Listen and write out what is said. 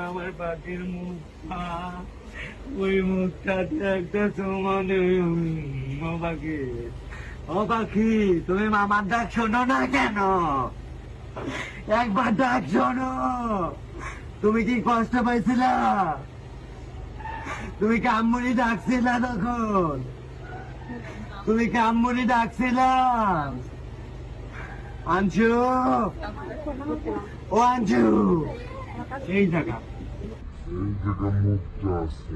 আমার পাখির মুখ, ওই মুখটাতে একটা সমানে ও পাখি, ও পাখি, তুমি মামার ডাক শোনো না কেন? একবার ডাক শোনো। তুমি কি কষ্ট পাইছিলা? তুমি কাম্মুনি ডাকছিলা তখন? তুমি কাম্মুনি ডাকছিলা? আঞ্জু, ও আঞ্জু, এই জায়গা মুখটা আছে।